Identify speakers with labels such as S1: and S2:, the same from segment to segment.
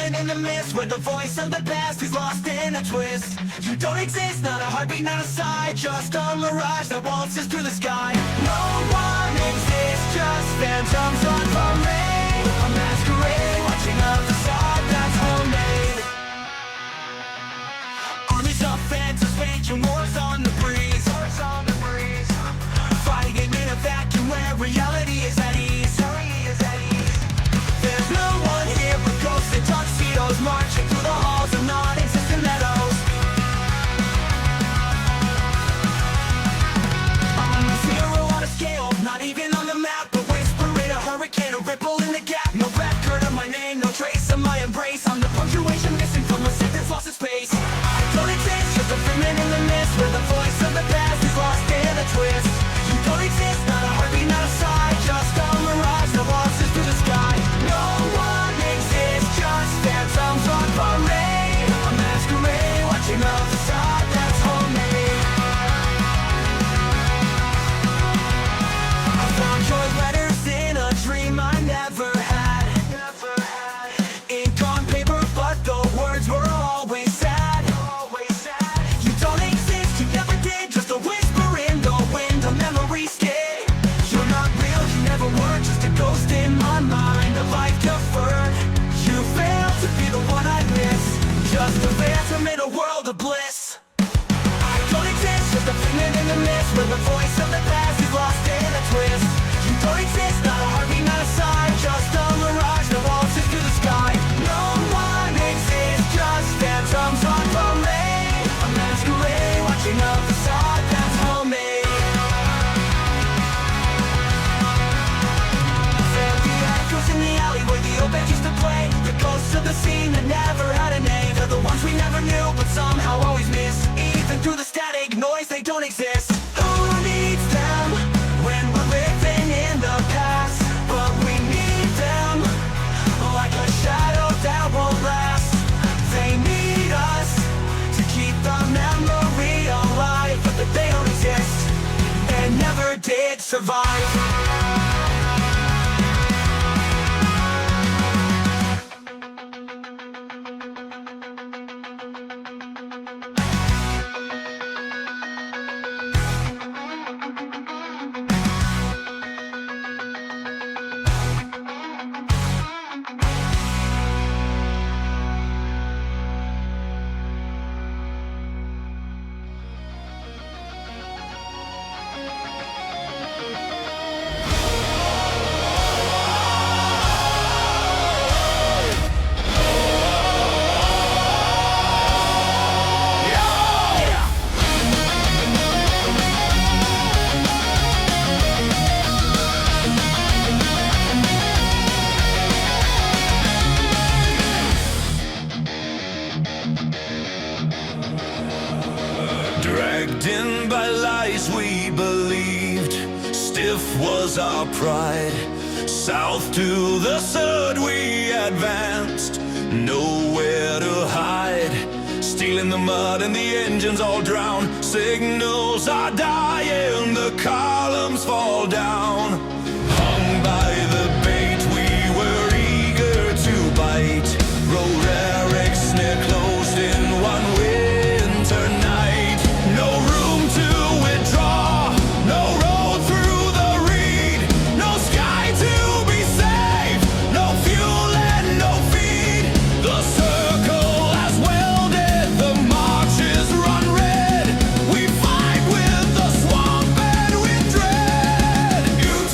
S1: feeling in the mist, where the voice of the past is lost in a twist. You don't exist, not a heartbeat, not a sigh, just a mirage that waltzes through the sky. No one exists, just phantoms on parade, a masquerade, watching a facade that's homemade. Armies of phantoms waging wars on the breeze, fighting in a vacuum where reality is at ease. There's no one here but ghosts in tuxedos, marching through the halls of non-existent meadows. I'm a zero on a scale, not even on the map, but whisper in a hurricane, a ripple in the gap. No record of my name, no trace of my embrace. I'm the punctuation missing from a sentence lost in space. I don't exist, just a figment in the mist, where the voice of the past is lost in a twist. You don't exist, not a heartbeat, not a sigh, just a mirage that waltzes through the sky. No one exists, just phantoms on parade, a masquerade, watching a facade that's homemade. I found your letters in a dream I never had. Ink on paper, but the words were always sad. You don't exist, you never did, just a whisper in the wind, a memory skid. You're not real, you never were, just a ghost in my mind, a life deferred. You failed to be the one I miss, just a phantom in a world of bliss. I don't exist, just a figment in the mist, where the voice of the past is lost in a twist. You don't exist, not a heartbeat, not a sigh, just a mirage that waltzes through the sky. No one exists, just phantoms on parade, a masquerade, watching a facade that's homemade. The echoes in the alley where the old band used to play, the ghosts of the scene that never had a name. They're the ones we never knew, but somehow always miss. Even through the static noise, they don't exist. Who needs them when we're living in the past? But we need them like a shadow that won't last. They need us to keep the memory alive, but they don't exist and never did survive.
S2: Dragged in by lies we believed, stiff was our pride. South to the sud we advanced, nowhere to hide. Steel in the mud and the engines all drown, signals are dying, the columns fall down. Hung by the bait we were eager to bite, road Eric's near closed in one winter night. No room to withdraw, no road through the reed, no sky to be saved, no fuel and no feed. The circle has welded, the marches run red. We fight with the swamp and with dread. UT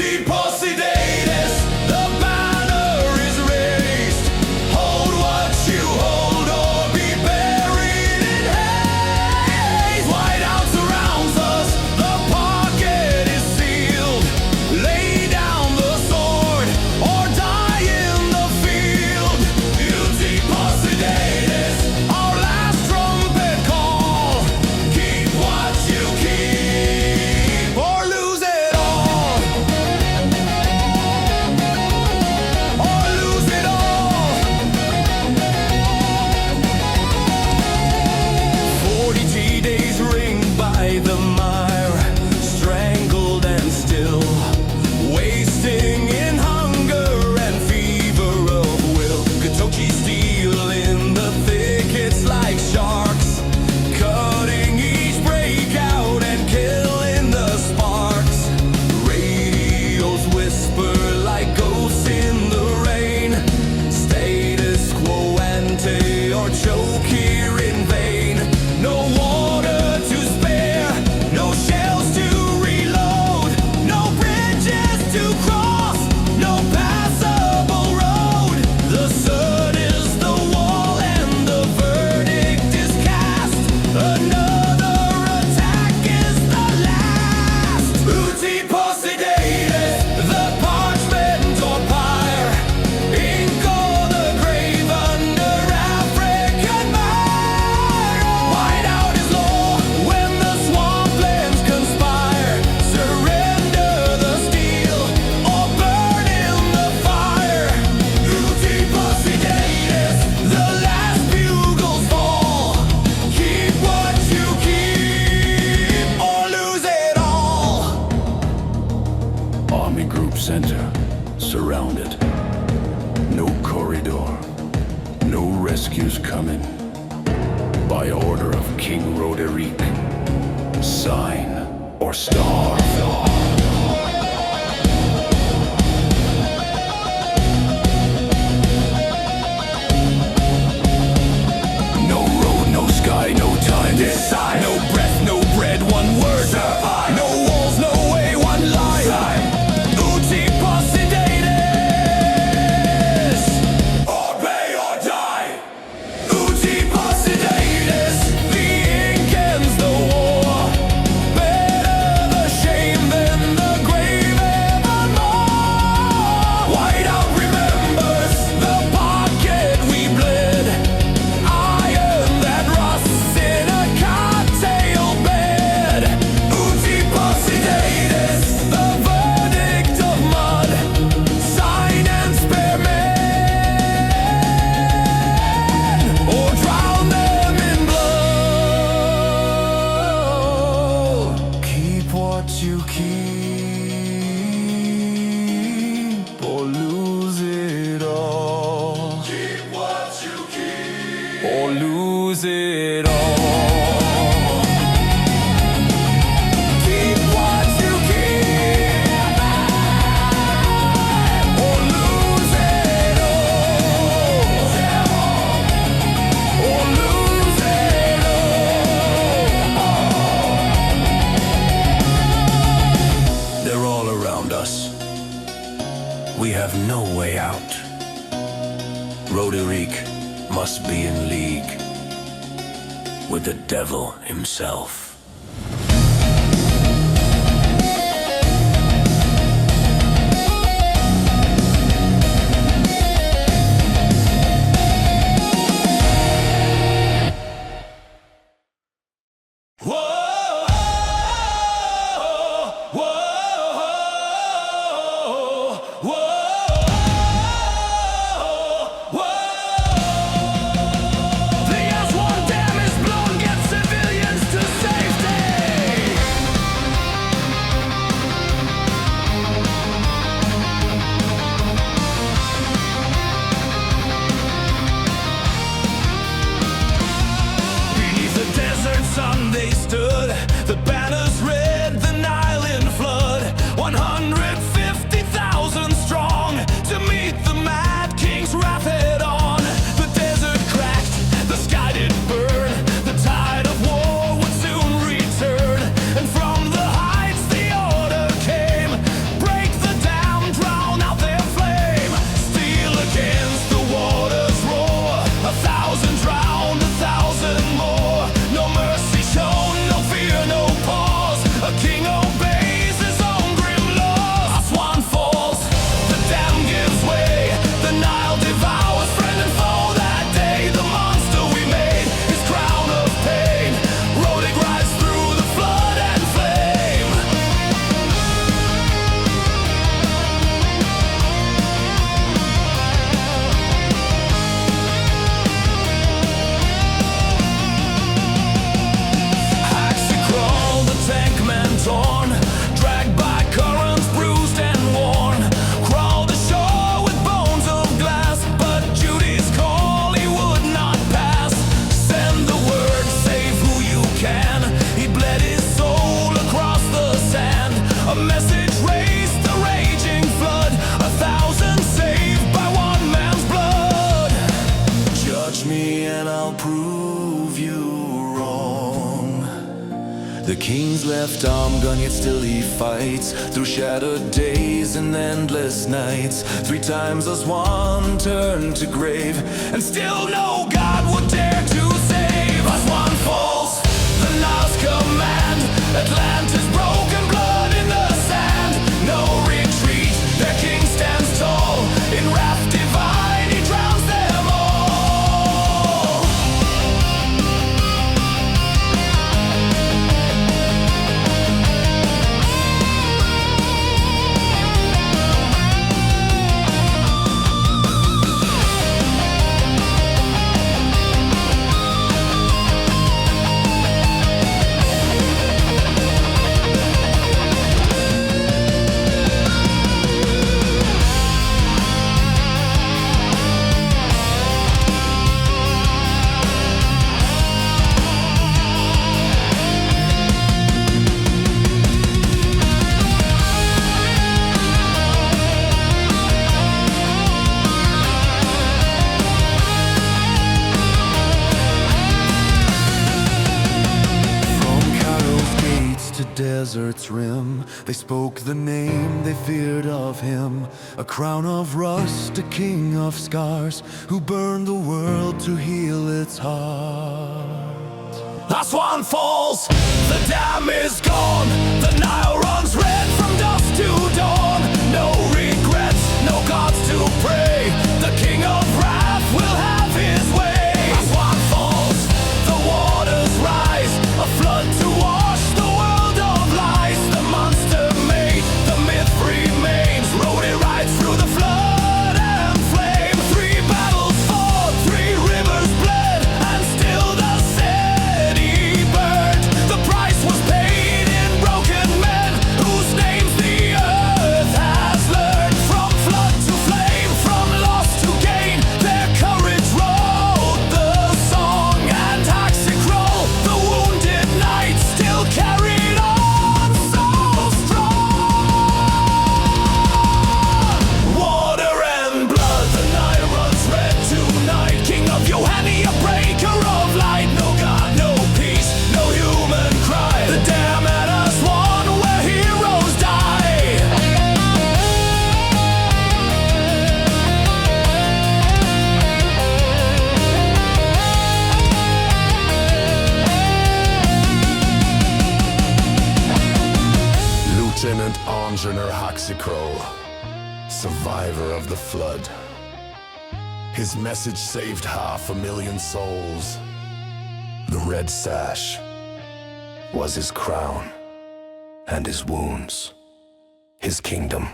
S3: surrounded. No corridor, no rescues coming. By order of King Roderick, sign or starve. No road, no sky, no time. Decide. No breath, no bread, one word. Survive. No walls, no way, one line. Time. Uti Posidates. Obey or die. Uti Posidates. The ink ends the war. Better the shame than the grave evermore. Whiteout remembers the pocket we bled. Iron that rusts in a cocktail bed. Uti Posidates, the verdict of mud. Sign and spare men, or drown them in blood. Keep what you keep, or lose it all. Keep what you keep, or lose it all. Keep what you keep, or lose it all. Or lose it all. They're all around us. We have no way out. Roderick must be in league with the devil himself. They stood, the banners red, the Nile in flood, 150,000 strong to meet the Mad King's wrath head on. The desert cracked, the sky did burn, the tide of war would soon return, and from the heights the order came, break the dam, drown out their flame, steal against the water's roar, 1,000 drowned, 1,000 more, no mercy shown, no fear, no pause. A king obeys his own grim laws. Aswan falls, the dam gives way, the Nile devours friend and foe that day. The monster we made, his crown of pain, Roderick rides through the flood and flame. Axie crawl, the tank man torn, dragged by currents, bruised and worn, crawled ashore with bones of glass, but Judy's call he would not pass. Send the word, save who you can. He bled his soul across the sand. A message raised the raging flood, 1,000 saved by one man's blood. Judge me and I'll prove you wrong. The king's left arm gone, yet still he fights through shattered days and endless nights. 3 times as one turned to grave, and still no God would dare to save. As one falls, the Nile's command, Atlantis broken blood in the sand. No retreat, their king stands tall, in wrath divine he drowns them all.
S2: the name they feared of him, a crown of rust, a king of scars, who burned the world to heal its heart.
S3: Aswan falls, the dam is gone, the Nile runs red from dusk to dawn. No regrets, no gods to pray, the king of wrath will have his way. Aswan falls, the waters rise, a flood to wash the world of lies. The monster made, the myth remains, rode it right through the flood and flame. 3 battles fought, 3 rivers bled, and still the city burned. The price was paid in broken men, whose names the earth has learned. From flood to flame, from loss to gain, their courage wrote the song. And Taxicroll, the wounded knight, still carried on so strong. Water and blood, the Nile runs red tonight. King of Yohani, a breaker of light. No God, no peace, no human cry. The dam at Aswan, where heroes die.
S4: Lieutenant Engineer Haxicrow, survivor of the flood. His message saved 500,000 souls. The red sash was his crown, and his wounds, his kingdom.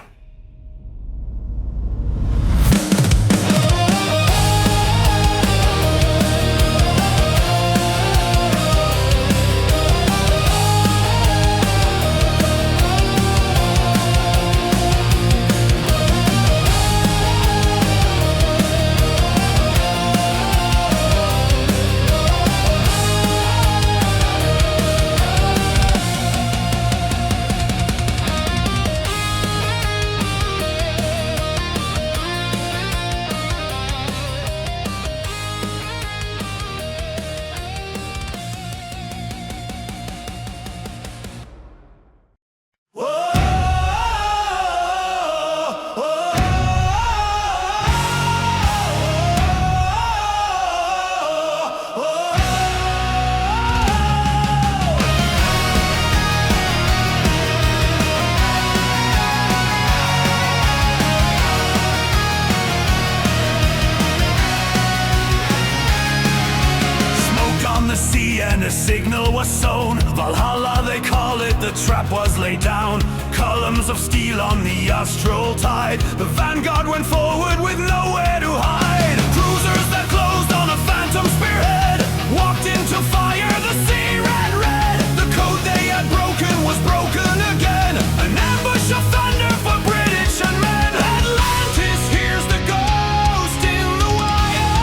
S3: And a signal was sown. Valhalla, they call it, the trap was laid down. Columns of steel on the astral tide. The vanguard went forward with nowhere to hide. Cruisers that closed on a phantom spearhead walked into fire, the sea ran red. The code they had broken was broken again. An ambush of thunder for British and men. Atlantis hears the ghost in the wire.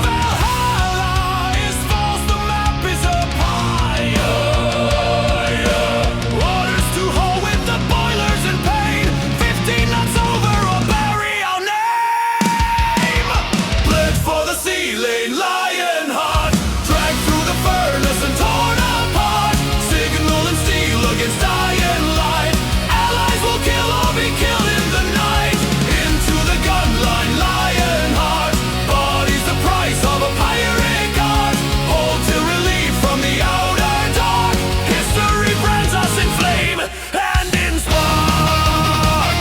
S3: Valhalla is false, the map is up higher. Orders to haul with the boilers in pain. 15 knots over or bury our name. Bled for the sea lane, lion heart. Dragged through the furnace and torn apart. Signal and steel against dying light. Allies will kill or be killed in the night. Into the gun line, lion heart. Body's the price of a pirate guard. Hold till relief from the outer dark. History brands us in flame and in spark.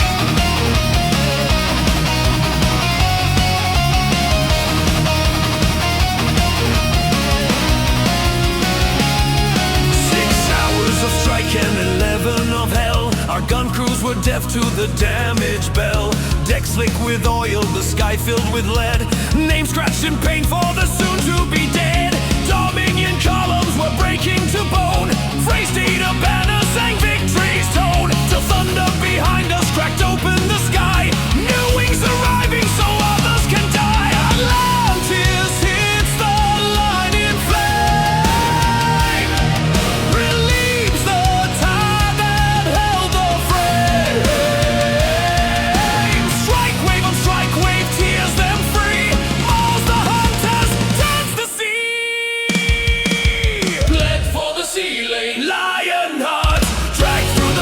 S3: Six hours of strike and 11 of hell. Our gun crews were deaf to the damage bell. Decks slick with oil, the sky filled with lead. Names scratched in pain for the soon-to-be dead. Dominion columns were breaking to bone. Frey State a banner sang victory's tone. Till thunder behind us cracked open the sky. New wings arriving so others can die. Atlantis hits the line in flame. Relieves the tide that held the frame. Strike wave on strike wave tears them free. Mauls the hunters, turns the sea. Bled for the sea lane, lion heart. Dragged through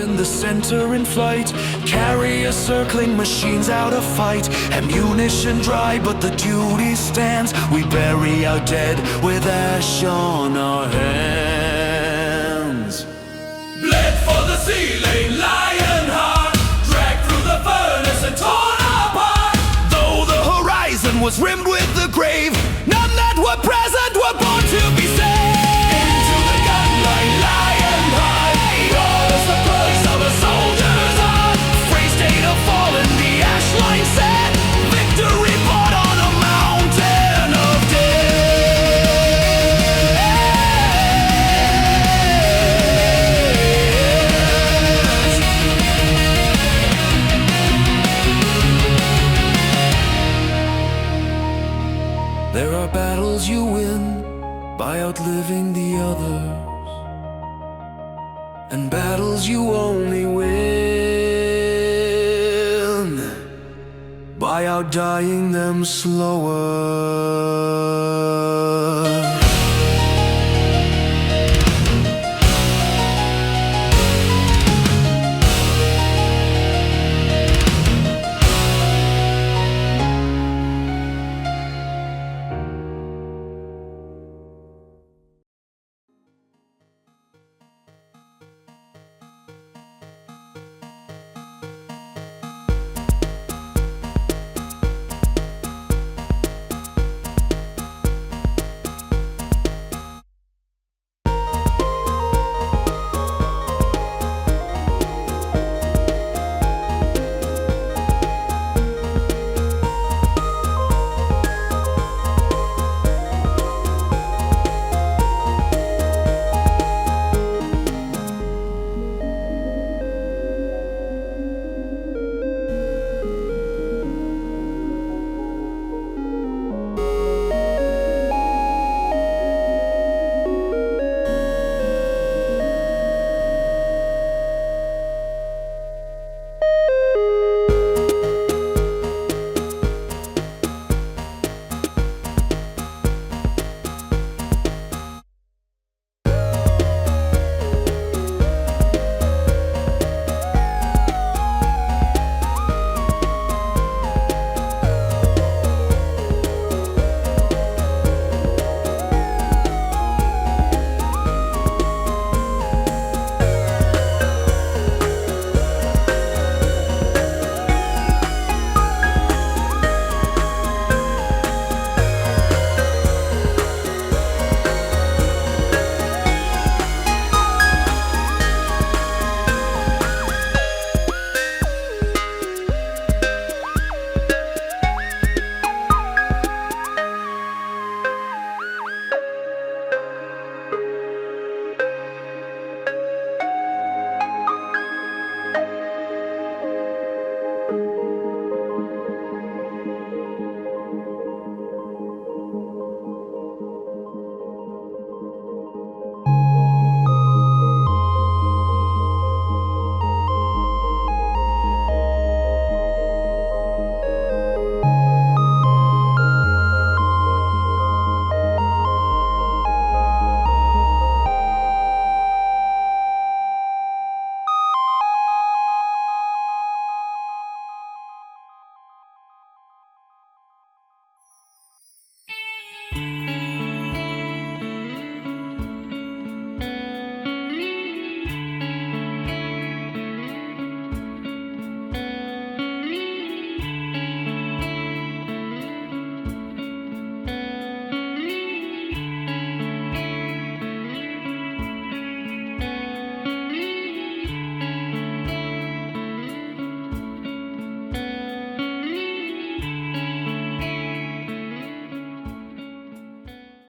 S3: in the center in flight. Carrier circling, machines out of fight. Ammunition dry, but the duty stands. We bury our dead with ash on our hands.
S2: Bled for the ceiling, lion heart, dragged through the furnace and torn apart.
S3: Though the horizon was rimmed with the grave, none that were present were born to be saved.
S2: Into the gunline, lion high, broad as the price of a soldier's heart.
S3: Free state of fallen, the ash line said, victory bought on a mountain of death. There are battles you win by outliving the others, and battles you only win by outdying them slower.